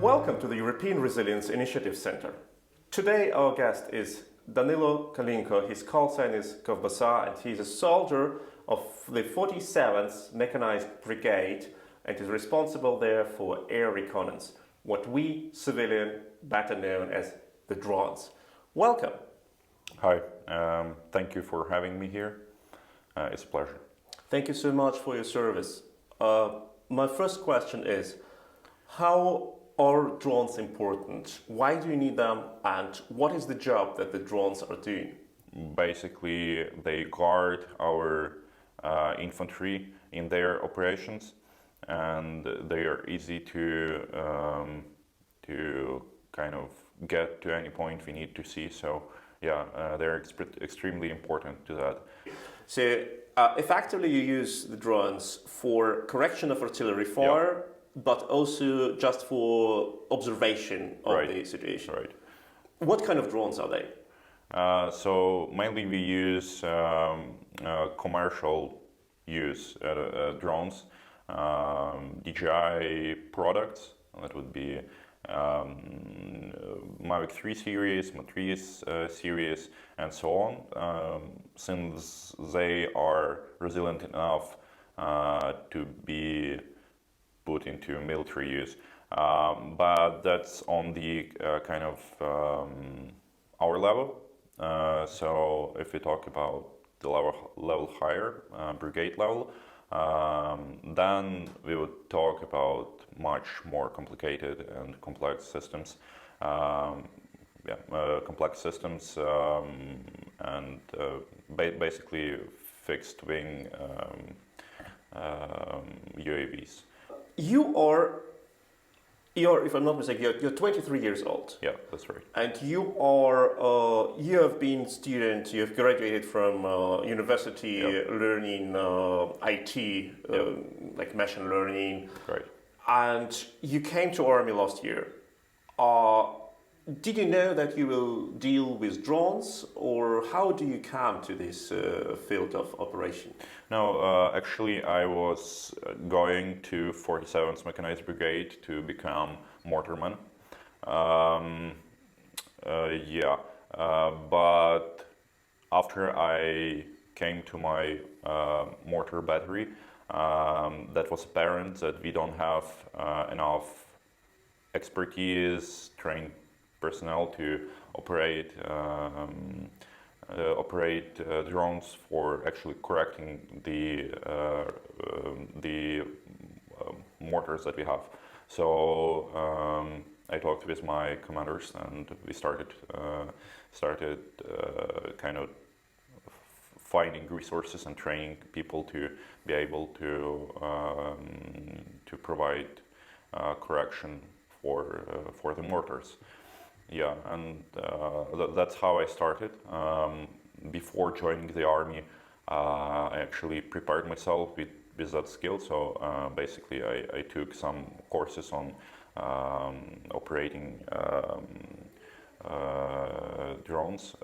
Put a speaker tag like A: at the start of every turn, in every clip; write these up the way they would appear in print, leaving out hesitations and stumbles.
A: Welcome to the European Resilience Initiative Center. Today our guest is Danilo Kalinko. His call sign is Kovbasa, and he's a soldier of the 47th Mechanized Brigade and is responsible there for air reconnaissance, what we civilian better known as the drones. Welcome.
B: Hi, thank you for having me here. It's a pleasure.
A: Thank you so much for your service. My first question is, how are drones important? Why do you need them, and what is the job that the drones are doing?
B: Basically, they guard our infantry in their operations, and they are easy to kind of get to any point we need to see. So yeah, they're extremely important to that.
A: So effectively you use the drones for correction of artillery fire, but also just for observation of the situation.
B: Right.
A: What kind of drones are they?
B: So mainly we use commercial use drones, DJI products. That would be Mavic 3 series, Matrice series, and so on, since they are resilient enough to be put into military use. But that's on the kind of our level. So if we talk about the level higher, brigade level, then we would talk about much more complicated and complex systems. Complex systems and basically fixed wing UAVs.
A: You're, if I'm not mistaken, you're 23 years old.
B: Yeah, that's right.
A: And you have been student, you have graduated from university learning IT, like machine learning.
B: Right. And
A: you came to army last year. Did you know that you will deal with drones, or how do you come to this field of operation?
B: No, actually I was going to 47th Mechanized Brigade to become mortarman. But after I came to my mortar battery, that was apparent that we don't have enough expertise, trained personnel to operate drones for actually correcting the mortars that we have. So I talked with my commanders, and we started kind of finding resources and training people to be able to provide correction for the mortars. Yeah, and that's how I started. Before joining the army, I actually prepared myself with that skill. So basically, I took some courses on operating drones.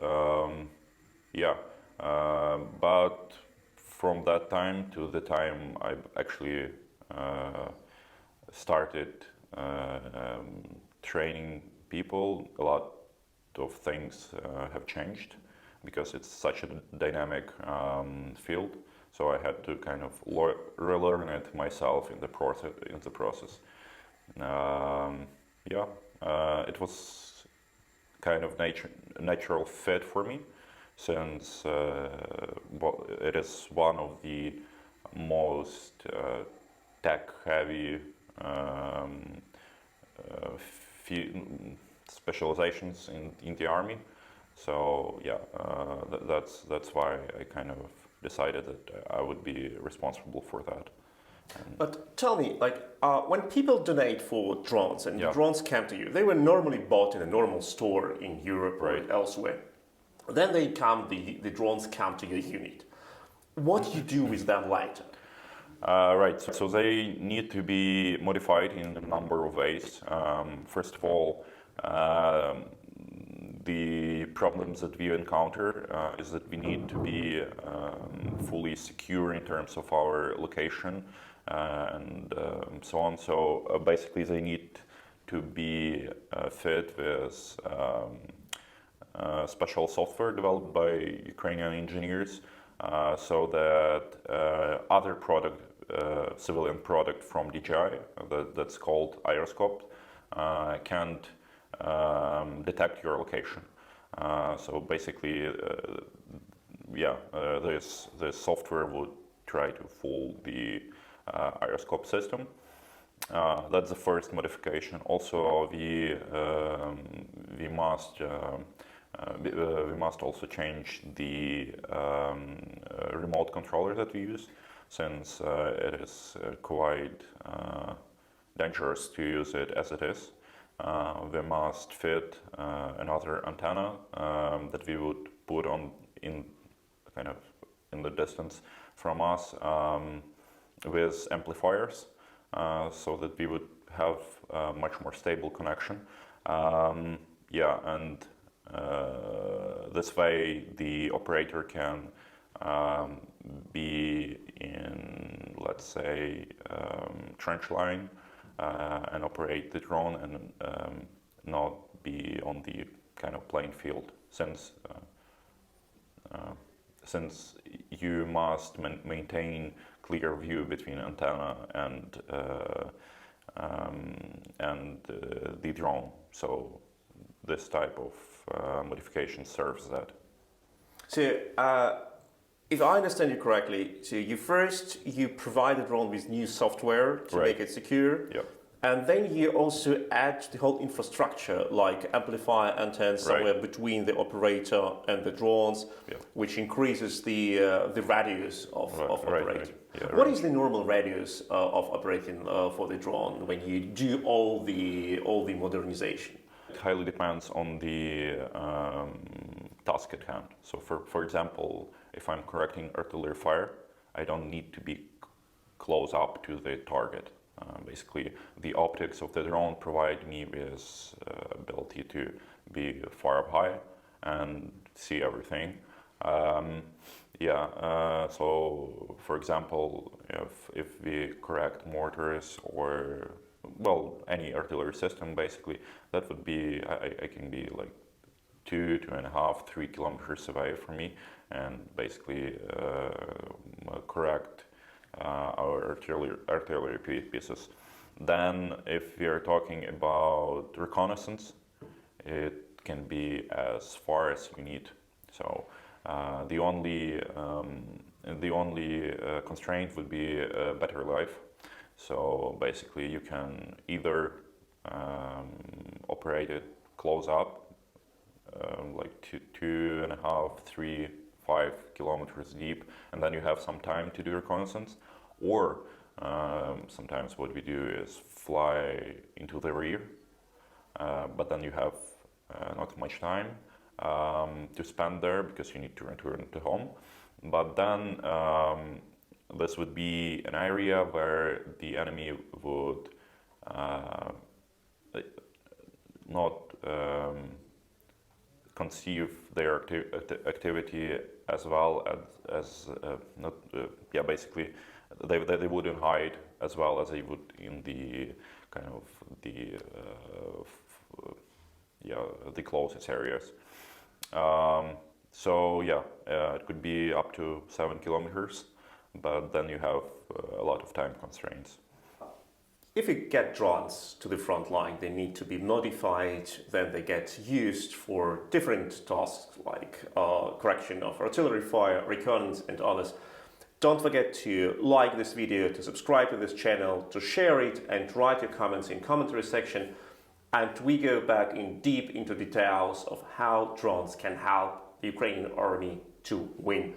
B: But from that time to the time I actually started training people, a lot of things have changed because it's such a dynamic field. So I had to kind of relearn it myself in the process. It was kind of natural fit for me, since it is one of the most tech-heavy specializations in the army. So yeah, that's why I kind of decided that I would be responsible for that.
A: But tell me, like, when people donate for drones and drones come to you, they were normally bought in a normal store in Europe or elsewhere. Then the drones come to your unit. What do you do with them later?
B: Right, so they need to be modified in a number of ways. First of all, the problems that we encounter is that we need to be fully secure in terms of our location and so on. So basically they need to be fit with special software developed by Ukrainian engineers, so that other product, civilian product from DJI, that's called Aeroscope, can't detect your location. So basically, this software would try to fool the Aeroscope system. That's the first modification. Also, we must also change the remote controller that we use, since it is quite dangerous to use it as it is. We must fit another antenna that we would put on in the distance from us with amplifiers, so that we would have a much more stable connection. And this way the operator can be in, let's say, trench line and operate the drone, and not be on the kind of playing field, since you must maintain clear view between antenna and the drone. So this type of modification serves that.
A: So, if I understand you correctly, so you provide the drone with new software to
B: Right.
A: make it secure,
B: Yep.
A: and then you also add the whole infrastructure, like amplifier antennas somewhere
B: Right.
A: between the operator and the drones,
B: Yep.
A: which increases the radius of operating.
B: Right. Yeah,
A: What
B: right.
A: is the normal radius of operating for the drone when you do all the modernization?
B: It highly depends on the task at hand. So, for example, if I'm correcting artillery fire, I don't need to be close up to the target. Basically, the optics of the drone provide me with ability to be far up high and see everything. So, for example, if we correct mortars or, well, any artillery system, basically, that would be, I can be like 2.5, 3 kilometers away from me, and basically correct our artillery pieces. Then, if we are talking about reconnaissance, it can be as far as you need. So the only constraint would be battery life. So basically, you can either operate it close up, like 2.5, 3, 5 kilometers deep, and then you have some time to do reconnaissance. Or sometimes what we do is fly into the rear, but then you have not much time to spend there because you need to return to home. But then this would be an area where the enemy would not conceive their activity as well as basically they wouldn't hide as well as they would in the kind of the closest areas. It could be up to 7 kilometers, but then you have a lot of time constraints.
A: If you get drones to the front line, they need to be modified, then they get used for different tasks like correction of artillery fire, reconnaissance and others. Don't forget to like this video, to subscribe to this channel, to share it and write your comments in commentary section. And we go back in deep into details of how drones can help the Ukrainian army to win.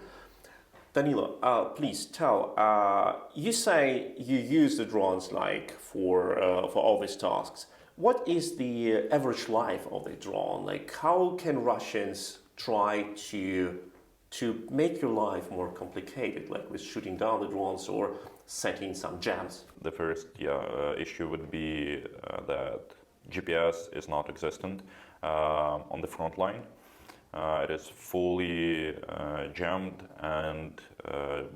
A: Danilo, please tell. You say you use the drones like for all these tasks. What is the average life of the drone? Like, how can Russians try to make your life more complicated, like with shooting down the drones or setting some jams?
B: The first issue would be that GPS is not existent on the front line. It is fully jammed, and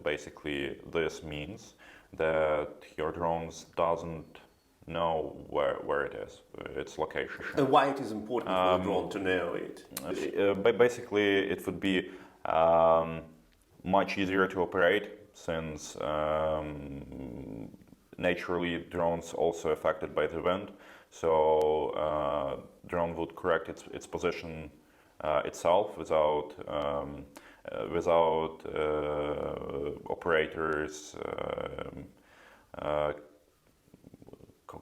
B: basically this means that your drones doesn't know where it is, its location.
A: And why it is important for the drone to know it?
B: Basically, it would be much easier to operate since naturally drones also affected by the wind. So drone would correct its position itself without operators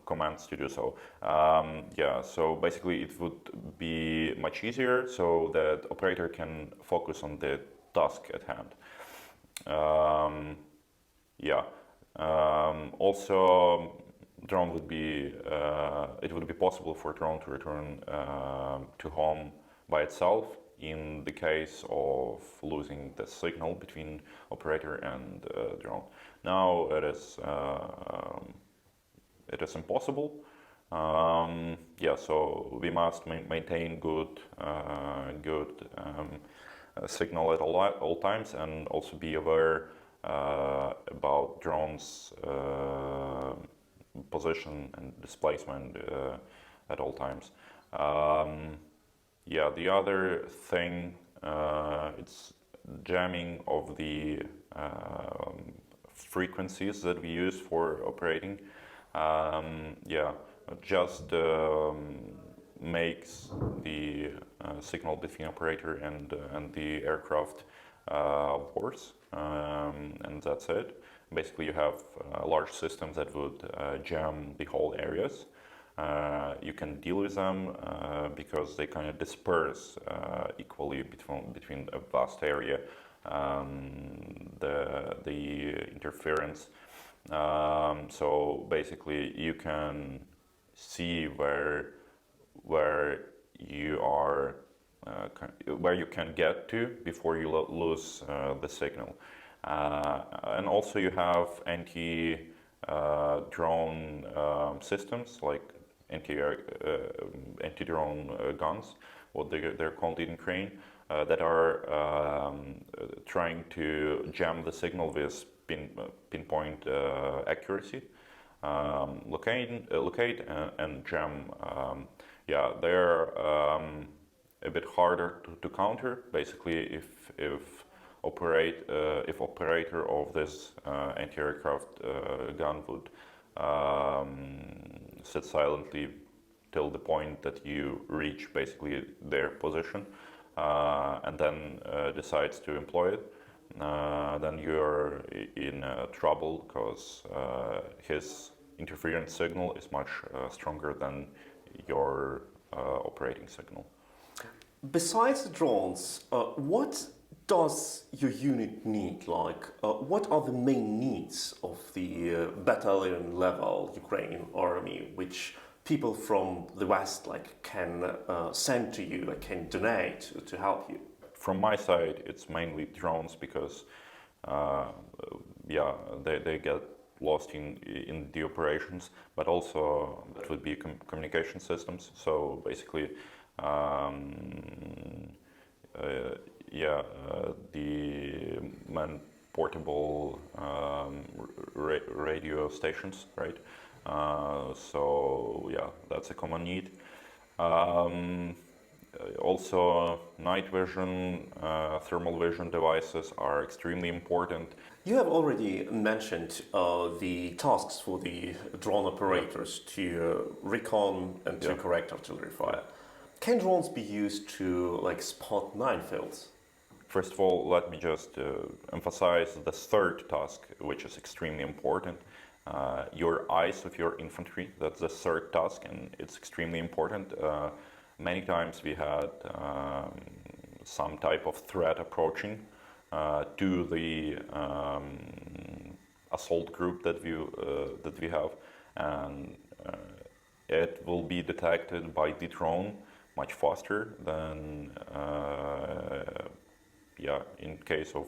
B: commands to do so. Yeah, so basically it would be much easier so that operator can focus on the task at hand. Yeah. Also, drone would be it would be possible for drone to return to home by itself in the case of losing the signal between operator and drone. Now it is impossible. Yeah, so we must maintain good signal at all times, and also be aware about drones' position and displacement at all times. Yeah, the other thing, it's jamming of the frequencies that we use for operating. Yeah, just makes the signal between operator and the aircraft worse, and that's it. Basically, you have large systems that would jam the whole areas. You can deal with them because they kind of disperse equally between a vast area. The interference. So basically, you can see where you are, where you can get to before you lose the signal. And also, you have anti-drone systems like anti-drone guns, what they're called in Ukraine, that are trying to jam the signal with pinpoint accuracy, locate and jam. Yeah, they're a bit harder to counter. Basically, if operator of this anti-aircraft gun would sit silently till the point that you reach basically their position, and then decides to employ it, then you're in trouble, because his interference signal is much stronger than your operating signal.
A: Besides the drones, what does your unit need? Like, what are the main needs of the battalion level Ukrainian army, which people from the West can send to you, can donate to help you?
B: From my side, it's mainly drones because, yeah, they get lost in the operations, but also that would be communication systems. So basically, yeah, the man-portable radio stations, right? So yeah, that's a common need. Also, night vision, thermal vision devices are extremely important.
A: You have already mentioned the tasks for the drone operators to recon and to correct artillery fire. Can drones be used to spot minefields?
B: First of all, let me just emphasize the third task, which is extremely important. Your eyes of your infantry, that's the third task, and it's extremely important. Many times we had some type of threat approaching to the assault group that we have, and it will be detected by the drone much faster than yeah, in case of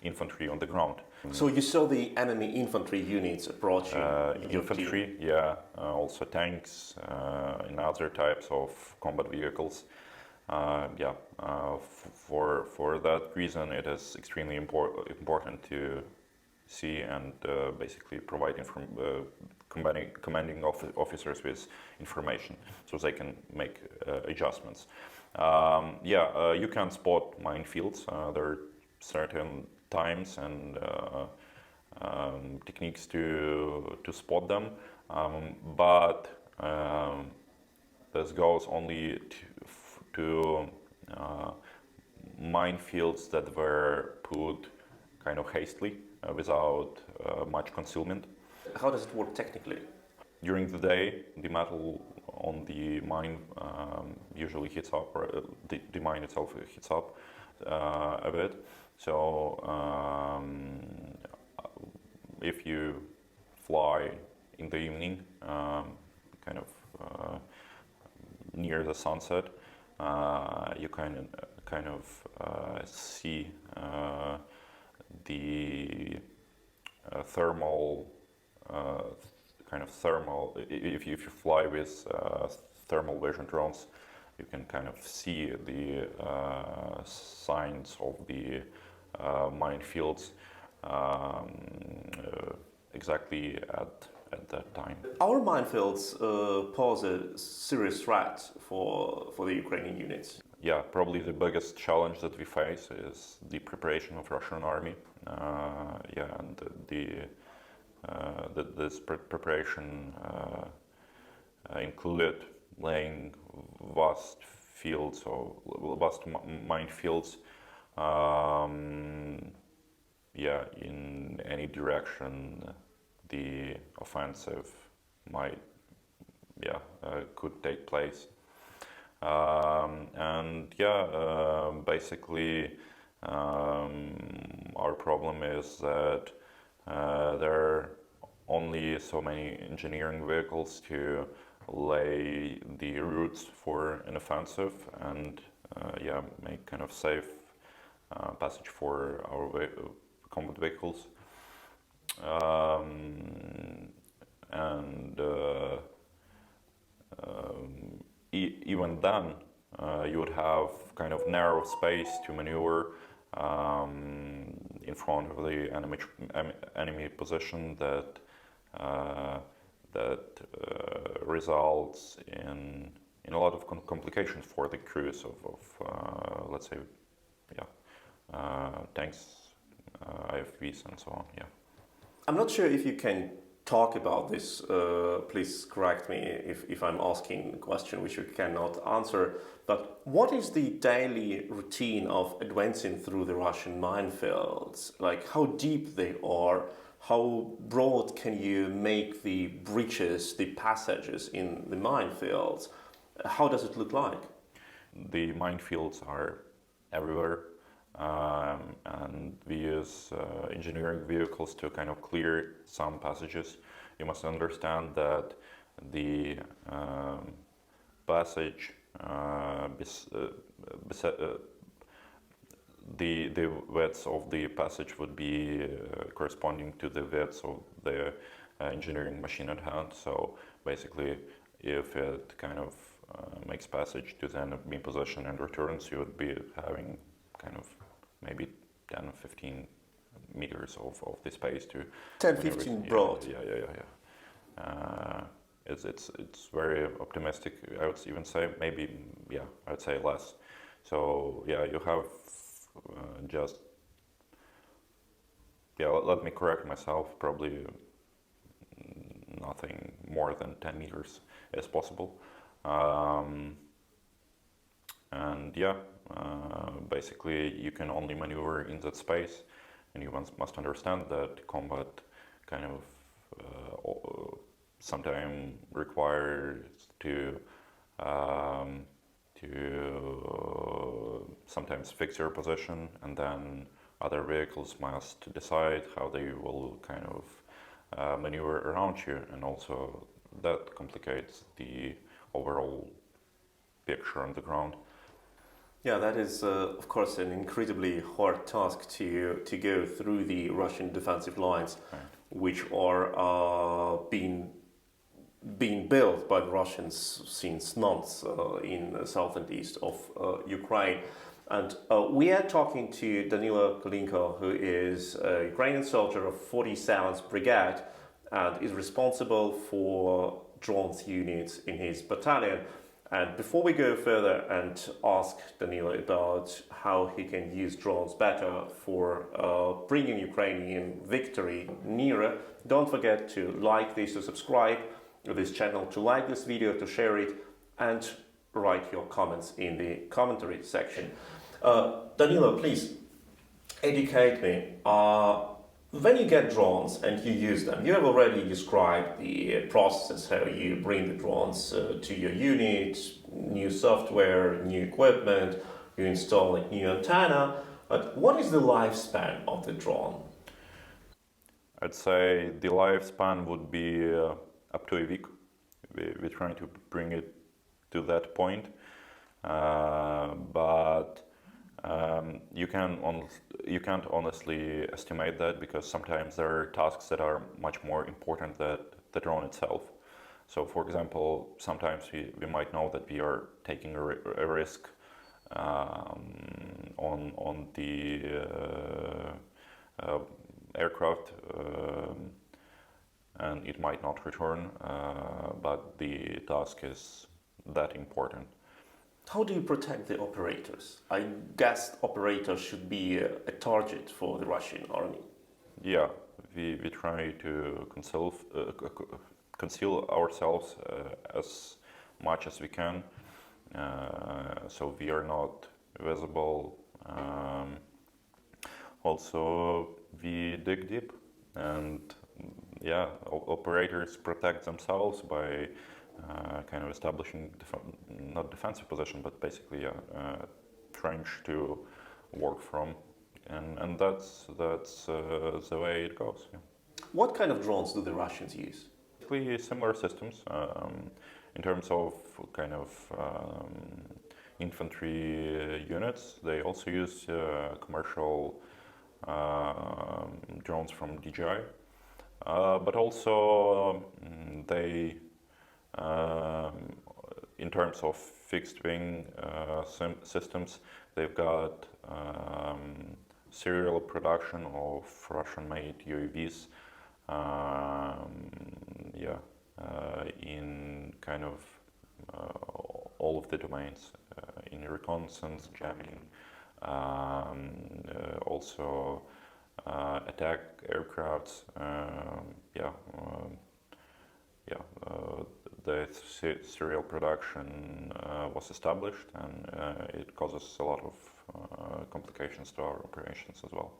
B: infantry on the ground.
A: So you saw the enemy infantry units approaching
B: infantry,
A: team.
B: yeah, also tanks and other types of combat vehicles. Yeah, for that reason, it is extremely important to see and basically provide commanding officers with information, so they can make adjustments. You can spot minefields. There are certain times and techniques to spot them, but this goes only to minefields that were put kind of hastily without much concealment.
A: How does it work technically?
B: During the day, the metal on the mine usually heats up, or the mine itself heats up a bit. So if you fly in the evening, kind of near the sunset, you kind of see the thermal if you fly with thermal vision drones, you can kind of see the signs of the minefields exactly at that time.
A: Our minefields pose a serious threat for the Ukrainian units.
B: Yeah, probably the biggest challenge that we face is the preparation of Russian army. And this preparation included laying vast fields or vast minefields. In any direction the offensive could take place. Basically our problem is that there are only so many engineering vehicles to lay the routes for an offensive and make kind of safe passage for our combat vehicles. Even then, you would have kind of narrow space to maneuver in front of the enemy position that results in a lot of complications for the crews of let's say tanks, IFVs and so on. Yeah.
A: I'm not sure if you can talk about this. Please correct me if I'm asking a question which you cannot answer. But what is the daily routine of advancing through the Russian minefields? Like how deep they are, how broad can you make the breaches, the passages in the minefields? How does it look like?
B: The minefields are everywhere. And we use engineering vehicles to kind of clear some passages. You must understand that the passage, the width of the passage would be corresponding to the width of the engineering machine at hand. So basically, if it kind of makes passage to the enemy position and returns, you would be having kind of maybe 10 or 15 meters of the space to
A: 10-15 broad.
B: It's very optimistic. I would even say maybe I would say less. So you have let me correct myself. Probably nothing more than 10 meters is possible. Basically, you can only maneuver in that space, and you must understand that combat kind of sometimes requires to sometimes fix your position, and then other vehicles must decide how they will kind of maneuver around you, and also that complicates the overall picture on the ground.
A: Yeah, that is, of course, an incredibly hard task to go through the Russian defensive lines,
B: right,
A: which are being built by the Russians since months in the south and east of Ukraine. And we are talking to Danilo Kalinko, who is a Ukrainian soldier of 47th Brigade. and is responsible for drones units in his battalion. And before we go further and ask Danilo about how he can use drones better for bringing Ukrainian victory nearer, don't forget to like this, to subscribe to this channel, to like this video, to share it, and write your comments in the commentary section. Danilo, please educate me. When you get drones and you use them, you have already described the process, how you bring the drones to your unit, new software, new equipment, you install a new antenna. But what is the lifespan of the drone?
B: I'd say the lifespan would be up to a week. We're trying to bring it to that point, but you can't honestly estimate that, because sometimes there are tasks that are much more important than the drone itself. So, for example, sometimes we might know that we are taking a risk on the aircraft, and it might not return, but the task is that important.
A: How do you protect the operators? I guess operators should be a target for the Russian army.
B: Yeah, we try to conceal ourselves as much as we can, so we are not visible. Also, we dig deep, and yeah, operators protect themselves by kind of establishing not defensive position, but basically a trench to work from, and that's the way it goes. Yeah.
A: What kind of drones do the Russians use?
B: Basically, similar systems in terms of kind of infantry units. They also use commercial drones from DJI, but also they. In terms of fixed wing systems, they've got serial production of Russian-made UAVs. In kind of all of the domains, in reconnaissance, jamming, also attack aircrafts. The serial production was established, and it causes a lot of complications to our operations as well.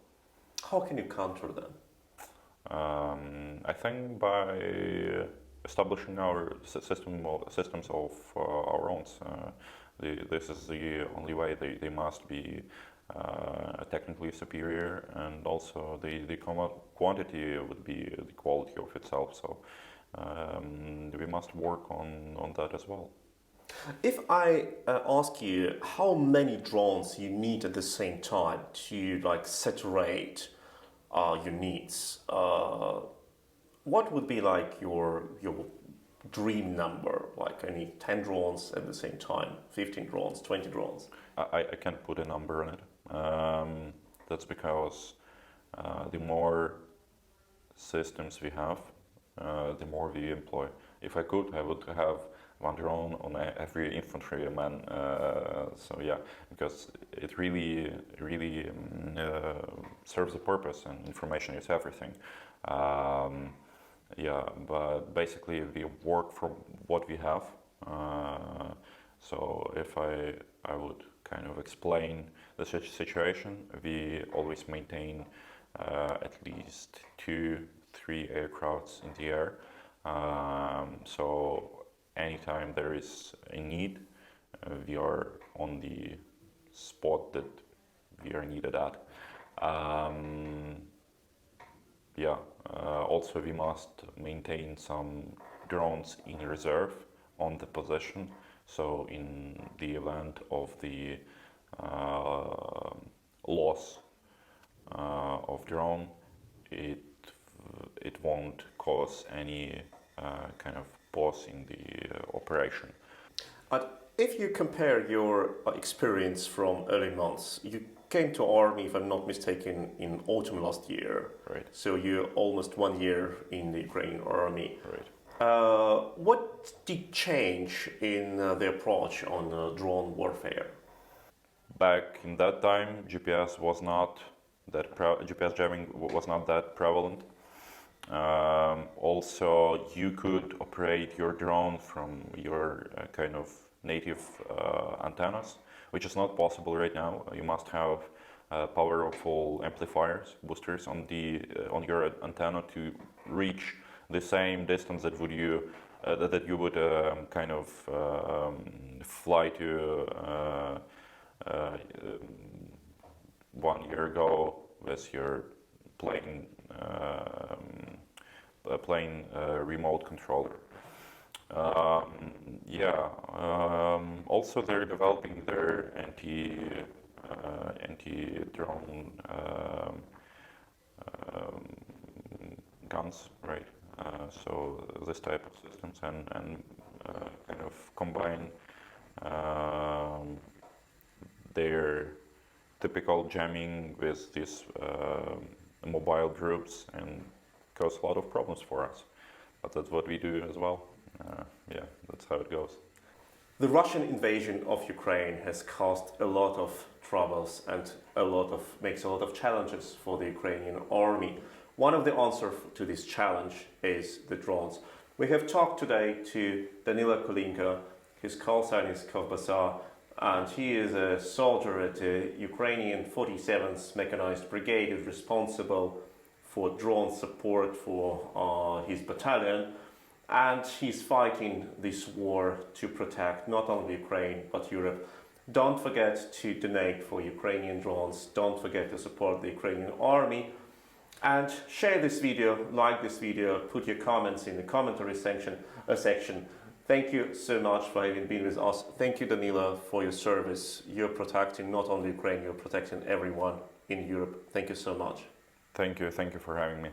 A: How can you counter them?
B: I think by establishing our systems of our own. This is the only way. They must be technically superior, and also the quantity would be the quality of itself. So we must work on that as well.
A: If I ask you how many drones you need at the same time to saturate your needs, what would be your dream number? Like I need 10 drones at the same time, 15 drones, 20 drones?
B: I can't put a number on it. That's because the more systems we have, the more we employ. If I could, I would have one drone on every infantryman. So yeah, because it really serves a purpose, and information is everything. But basically we work from what we have. So if I would kind of explain the situation, we always maintain at least 2-3 aircrafts in the air. So anytime there is a need, we are on the spot that we are needed at. Also we must maintain some drones in reserve on the position. So in the event of the loss of drone, it won't cause any kind of pause in the operation.
A: if you compare your experience from early months, you came to army, if I'm not mistaken, in autumn last year.
B: Right.
A: So you're almost 1 year in the Ukrainian army.
B: Right.
A: What did change in the approach on drone warfare?
B: Back in that time, GPS was not that GPS jamming was not that prevalent. Also, you could operate your drone from your kind of native antennas, which is not possible right now. You must have powerful amplifiers, boosters on the on your antenna to reach the same distance that you would kind of fly to 1 year ago with your plane remote controller. Also, they're developing their anti-drone guns, right? So this type of systems and kind of combine their typical jamming with these mobile groups and cause a lot of problems for us. But that's what we do as well. That's how it goes.
A: The Russian invasion of Ukraine has caused a lot of troubles and makes a lot of challenges for the Ukrainian army. One of the answers to this challenge is the drones. We have talked today to Danilo Kolinko. His call sign is Kovbasa, and he is a soldier at the Ukrainian 47th Mechanized Brigade, is responsible for drone support for his battalion, and he's fighting this war to protect not only Ukraine but Europe. Don't forget to donate for Ukrainian drones, don't forget to support the Ukrainian army, and share this video, like this video, put your comments in the commentary section. Thank you so much for having been with us. Thank you, Danilo, for your service. You're protecting not only Ukraine, you're protecting everyone in Europe. Thank you so much.
B: Thank you for having me.